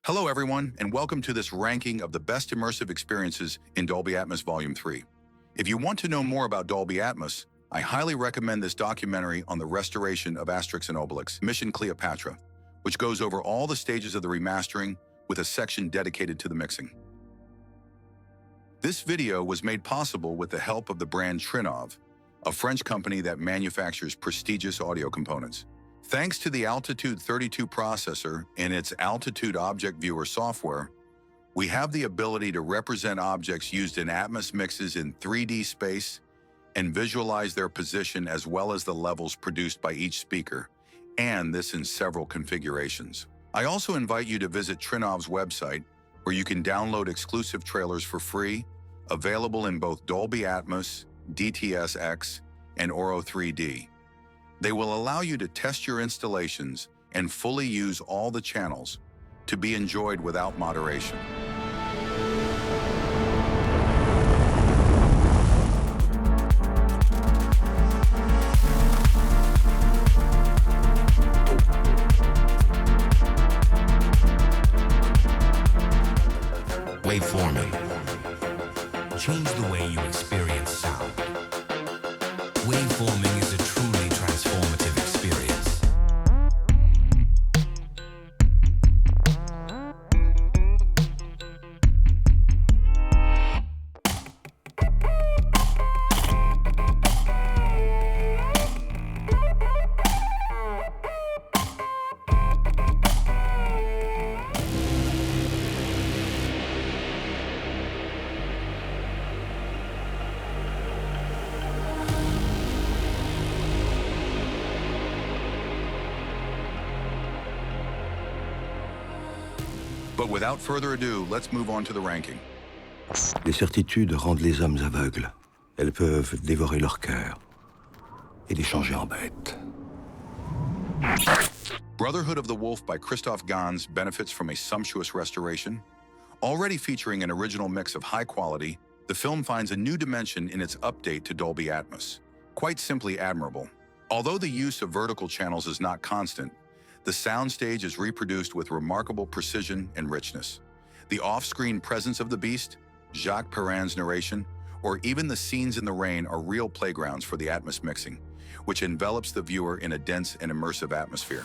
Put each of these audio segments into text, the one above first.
Hello everyone, and welcome to this ranking of the best immersive experiences in Dolby Atmos Volume 3. If you want to know more about Dolby Atmos, I highly recommend this documentary on the restoration of Asterix and Obelix, Mission Cleopatra, which goes over all the stages of the remastering with a section dedicated to the mixing. This video was made possible with the help of the brand Trinnov, a French company that manufactures prestigious audio components. Thanks to the Altitude 32 processor and its Altitude Object Viewer software, we have the ability to represent objects used in Atmos mixes in 3D space and visualize their position as well as the levels produced by each speaker, and this in several configurations. I also invite you to visit Trinnov's website, where you can download exclusive trailers for free, available in both Dolby Atmos, DTS-X, and Auro 3D. They will allow you to test your installations and fully use all the channels to be enjoyed without moderation. Waveforming. Change the way you experience sound. Waveforming is a truly transformative experience. But without further ado, let's move on to the ranking. Les certitudes rendent les hommes aveugles. Elles peuvent dévorer leur cœur et les changer en bêtes. Brotherhood of the Wolf by Christoph Gans benefits from a sumptuous restoration. Already featuring an original mix of high quality, the film finds a new dimension in its update to Dolby Atmos. Quite simply admirable. Although the use of vertical channels is not constant, the soundstage is reproduced with remarkable precision and richness. The off-screen presence of the beast, Jacques Perrin's narration, or even the scenes in the rain are real playgrounds for the Atmos mixing, which envelops the viewer in a dense and immersive atmosphere.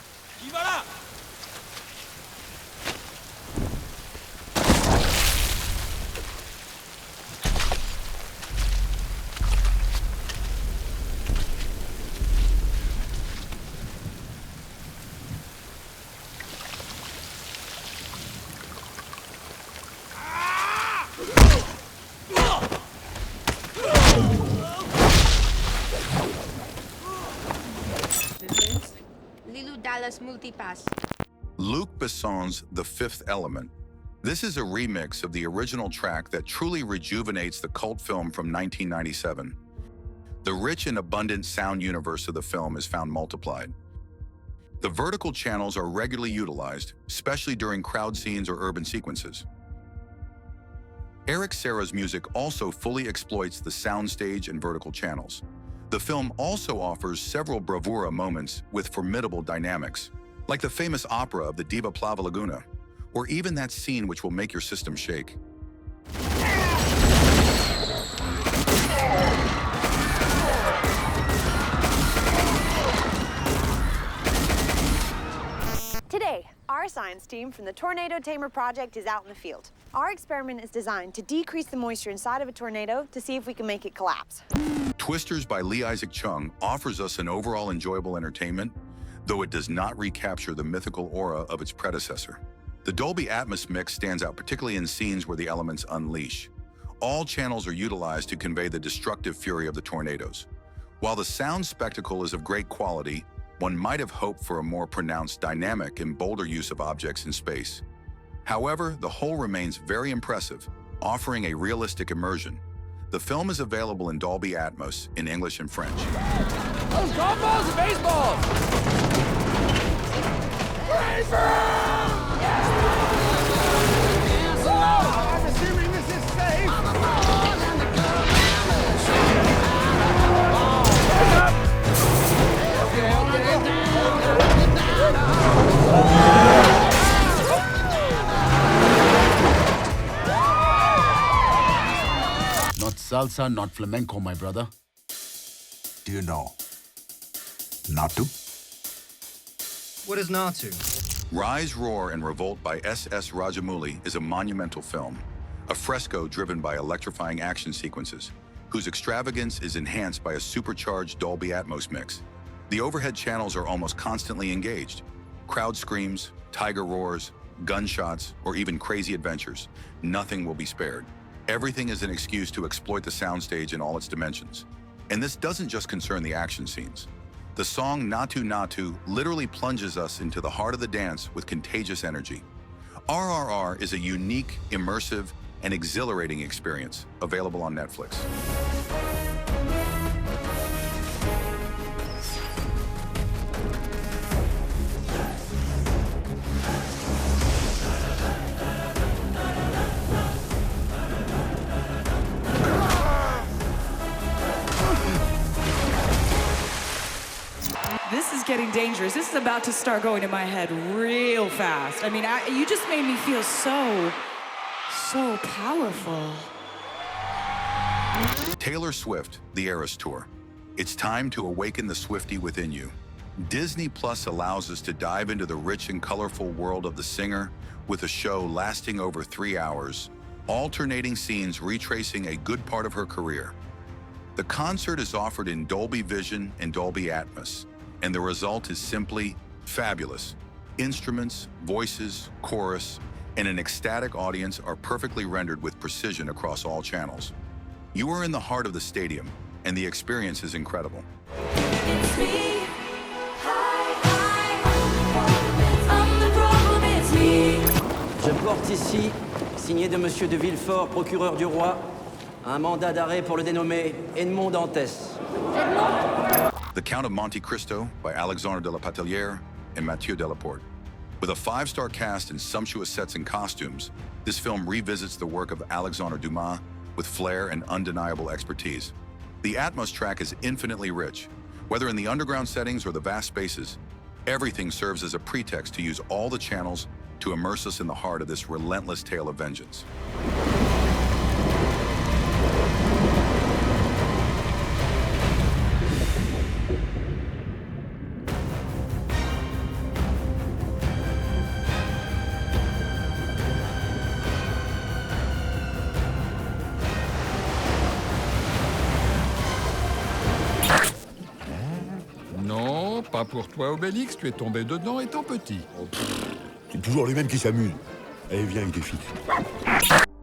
Multipass. Luc Besson's The Fifth Element. This is a remix of the original track that truly rejuvenates the cult film from 1997. The rich and abundant sound universe of the film is found multiplied. The vertical channels are regularly utilized, especially during crowd scenes or urban sequences. Eric Serra's music also fully exploits the soundstage and vertical channels. The film also offers several bravura moments with formidable dynamics, like the famous opera of the Diva Plava Laguna, or even that scene which will make your system shake. Today, our science team from the Tornado Tamer project is out in the field. Our experiment is designed to decrease the moisture inside of a tornado to see if we can make it collapse. Twisters by Lee Isaac Chung offers us an overall enjoyable entertainment, though it does not recapture the mythical aura of its predecessor. The Dolby Atmos mix stands out particularly in scenes where the elements unleash. All channels are utilized to convey the destructive fury of the tornadoes. While the sound spectacle is of great quality, one might have hoped for a more pronounced dynamic and bolder use of objects in space. However, the whole remains very impressive, offering a realistic immersion. The film is available in Dolby Atmos in English and French. Those golf balls and baseballs! Raise I'm assuming this is safe! Okay. salsa, not flamenco, my brother. Do you know Natu? What is Natu? Rise, Roar, and Revolt by S.S. Rajamouli is a monumental film, a fresco driven by electrifying action sequences, whose extravagance is enhanced by a supercharged Dolby Atmos mix. The overhead channels are almost constantly engaged. Crowd screams, tiger roars, gunshots, or even crazy adventures. Nothing will be spared. Everything is an excuse to exploit the soundstage in all its dimensions. And this doesn't just concern the action scenes. The song Natu Natu literally plunges us into the heart of the dance with contagious energy. RRR is a unique, immersive, and exhilarating experience available on Netflix. This is getting dangerous. This is about to start going in my head real fast. I mean, you just made me feel so powerful. Taylor Swift, The Eras Tour. It's time to awaken the Swiftie within you. Disney Plus allows us to dive into the rich and colorful world of the singer with a show lasting over 3 hours, alternating scenes retracing a good part of her career. The concert is offered in Dolby Vision and Dolby Atmos, and the result is simply fabulous. Instruments, voices, chorus, and an ecstatic audience are perfectly rendered with precision across all channels. You are in the heart of the stadium, and the experience is incredible. It's me. I'm the problem, it's me. Je porte ici, signé de Monsieur de Villefort, procureur du roi, un mandat d'arrêt pour le dénommé Edmond Dantès. The Count of Monte Cristo by Alexandre de la Patelière and Mathieu Delaporte. With a 5-star cast and sumptuous sets and costumes, this film revisits the work of Alexandre Dumas with flair and undeniable expertise. The Atmos track is infinitely rich. Whether in the underground settings or the vast spaces, everything serves as a pretext to use all the channels to immerse us in the heart of this relentless tale of vengeance. Non, pas pour toi, Obélix. Tu es tombé dedans étant petit. C'est toujours les mêmes qui s'amusent. Allez, viens avec des filles.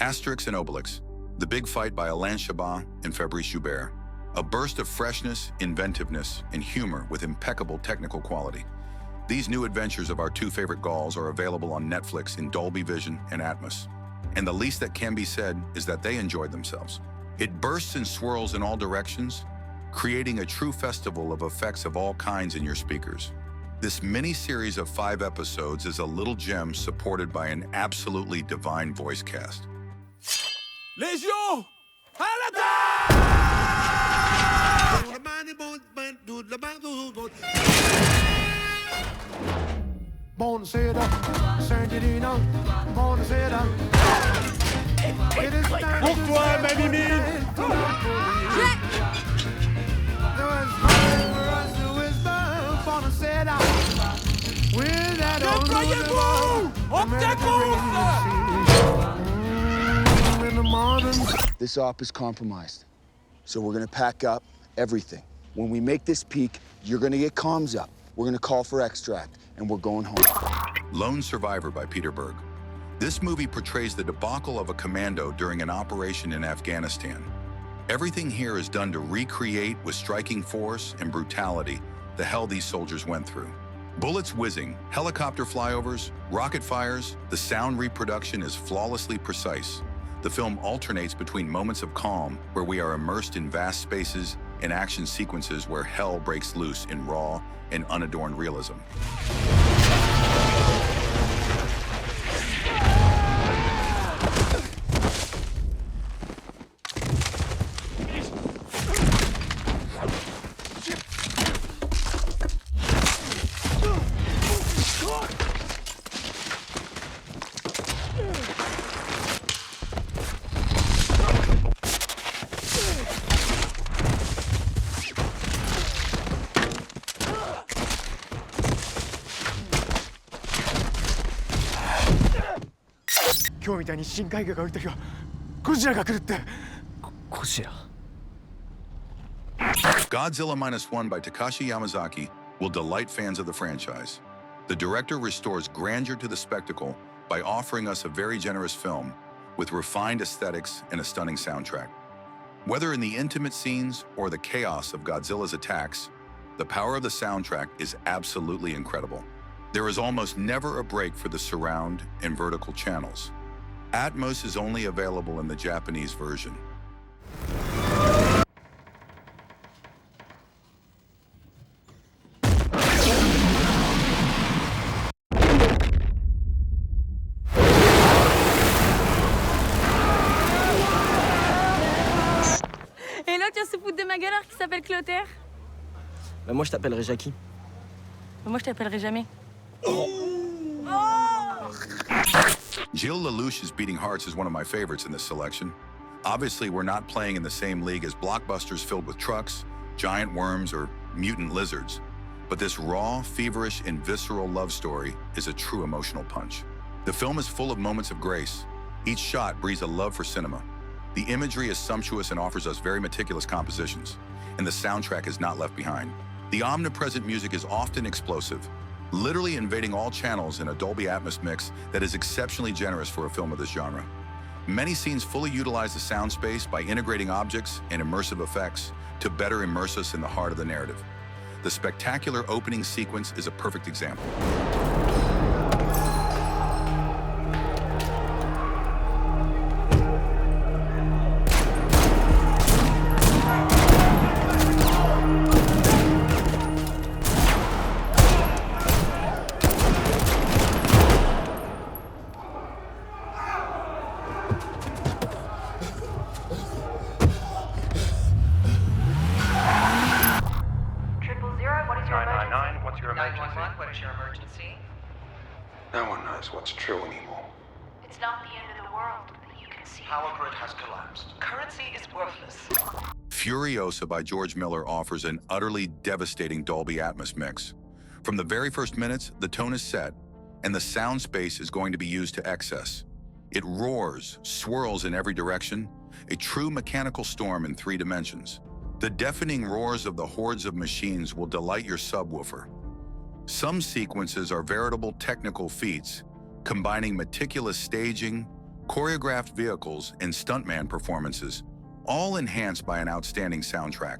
Asterix and Obelix, The Big Fight by Alain Chabat and Fabrice Joubert. A burst of freshness, inventiveness, and humor with impeccable technical quality. These new adventures of our two favorite Gauls are available on Netflix in Dolby Vision and Atmos. And the least that can be said is that they enjoyed themselves. It bursts and swirls in all directions, creating a true festival of effects of all kinds in your speakers. This mini-series of 5 episodes is a little gem supported by an absolutely divine voice cast. Légion! À l'attaque! Buonasera, Saint-Dino, buonasera. Pour toi, ma mimine! Déployez-vous! On This op is compromised, so we're gonna pack up everything. When we make this peak, you're gonna get comms up. We're gonna call for extract, and we're going home. Lone Survivor by Peter Berg. This movie portrays the debacle of a commando during an operation in Afghanistan. Everything here is done to recreate with striking force and brutality the hell these soldiers went through. Bullets whizzing, helicopter flyovers, rocket fires, the sound reproduction is flawlessly precise. The film alternates between moments of calm, where we are immersed in vast spaces, and action sequences where hell breaks loose in raw and unadorned realism. 今日みたいに深海魚が降りた日はゴジラが来るって。ゴジラ。Godzilla -1 by Takashi Yamazaki will delight fans of the franchise. The director restores grandeur to the spectacle by offering us a very generous film with refined aesthetics and a stunning soundtrack. Whether in the intimate scenes or the chaos of Godzilla's attacks, the power of the soundtrack is absolutely incredible. There is almost never a break for the surround and vertical channels. Atmos is only available in the Japanese version. Et là, tu vas se foutre de ma gueule alors qu'il s'appelle Clotaire? Bah, moi, je t'appellerai Jackie. Moi, je t'appellerai jamais. Jill LaLouche's Beating Hearts is one of my favorites in this selection. Obviously, we're not playing in the same league as blockbusters filled with trucks, giant worms, or mutant lizards. But this raw, feverish, and visceral love story is a true emotional punch. The film is full of moments of grace. Each shot breathes a love for cinema. The imagery is sumptuous and offers us very meticulous compositions, and the soundtrack is not left behind. The omnipresent music is often explosive, literally invading all channels in a Dolby Atmos mix that is exceptionally generous for a film of this genre. Many scenes fully utilize the sound space by integrating objects and immersive effects to better immerse us in the heart of the narrative. The spectacular opening sequence is a perfect example. No one knows what's true anymore. It's not the end of the world, but you can see. Power grid has collapsed. Currency is worthless. Furiosa by George Miller offers an utterly devastating Dolby Atmos mix. From the very first minutes, the tone is set, and the sound space is going to be used to excess. It roars, swirls in every direction, a true mechanical storm in 3 dimensions. The deafening roars of the hordes of machines will delight your subwoofer. Some sequences are veritable technical feats, combining meticulous staging, choreographed vehicles, and stuntman performances, all enhanced by an outstanding soundtrack.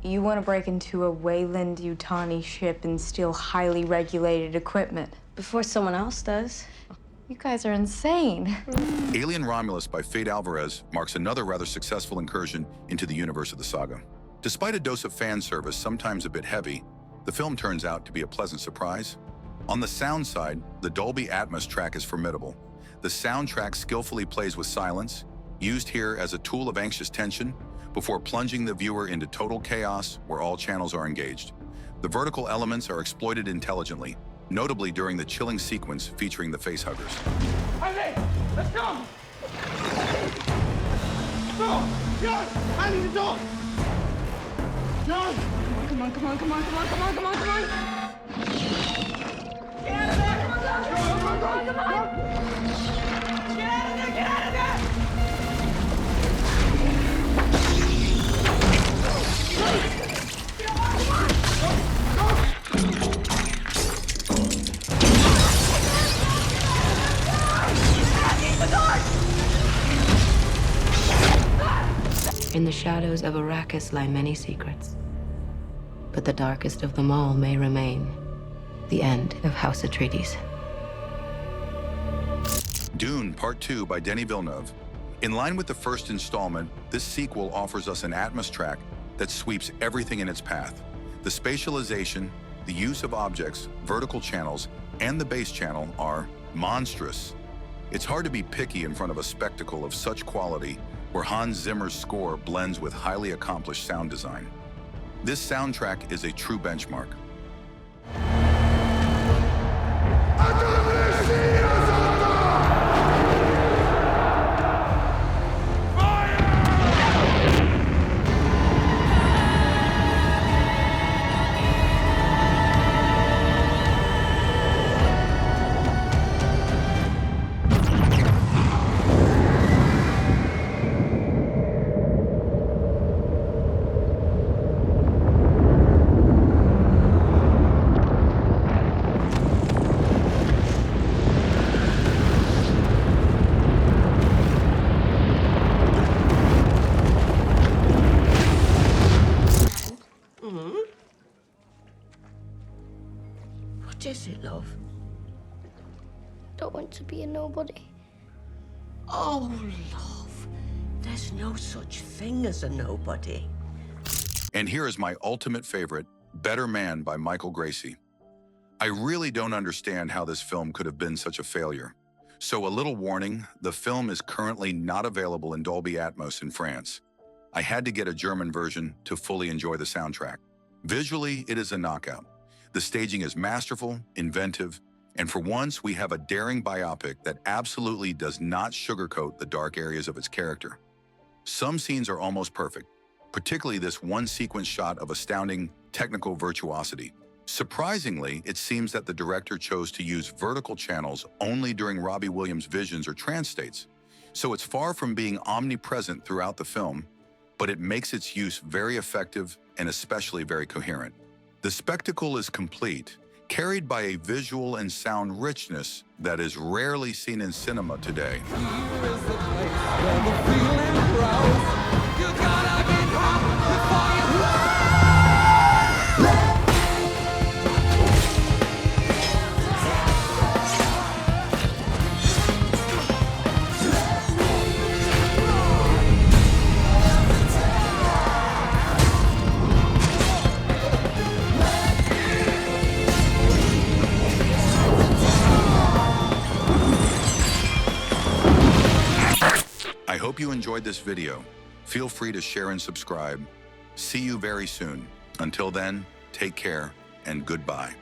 You want to break into a Wayland-Yutani ship and steal highly regulated equipment. Before someone else does. You guys are insane. Alien Romulus by Fade Alvarez marks another rather successful incursion into the universe of the saga. Despite a dose of fan service, sometimes a bit heavy, the film turns out to be a pleasant surprise. On the sound side, the Dolby Atmos track is formidable. The soundtrack skillfully plays with silence, used here as a tool of anxious tension, before plunging the viewer into total chaos where all channels are engaged. The vertical elements are exploited intelligently, notably during the chilling sequence featuring the facehuggers. Hey, let's go! Go! John! I need the door! John! Come on, come on, come on, come on, come on, come on, come on! Get out of there! Come on, come on, come on, come on! Get out of there! Get out of there! In the shadows of Arrakis lie many secrets, but the darkest of them all may remain: the end of House Atreides. Dune Part 2 by Denis Villeneuve. In line with the first installment, this sequel offers us an Atmos track that sweeps everything in its path. The spatialization, the use of objects, vertical channels, and the bass channel are monstrous. It's hard to be picky in front of a spectacle of such quality where Hans Zimmer's score blends with highly accomplished sound design. This soundtrack is a true benchmark. What is it, love? Don't want to be a nobody. Oh, love, there's no such thing as a nobody. And here is my ultimate favorite, Better Man by Michael Gracie. I really don't understand how this film could have been such a failure. So a little warning, the film is currently not available in Dolby Atmos in France. I had to get a German version to fully enjoy the soundtrack. Visually, it is a knockout. The staging is masterful, inventive, and for once, we have a daring biopic that absolutely does not sugarcoat the dark areas of its character. Some scenes are almost perfect, particularly this one sequence shot of astounding technical virtuosity. Surprisingly, it seems that the director chose to use vertical channels only during Robbie Williams' visions or trance states, so it's far from being omnipresent throughout the film, but it makes its use very effective and especially very coherent. The spectacle is complete, carried by a visual and sound richness that is rarely seen in cinema today. I hope you enjoyed this video. Feel free to share and subscribe. See you very soon. Until then, take care and goodbye.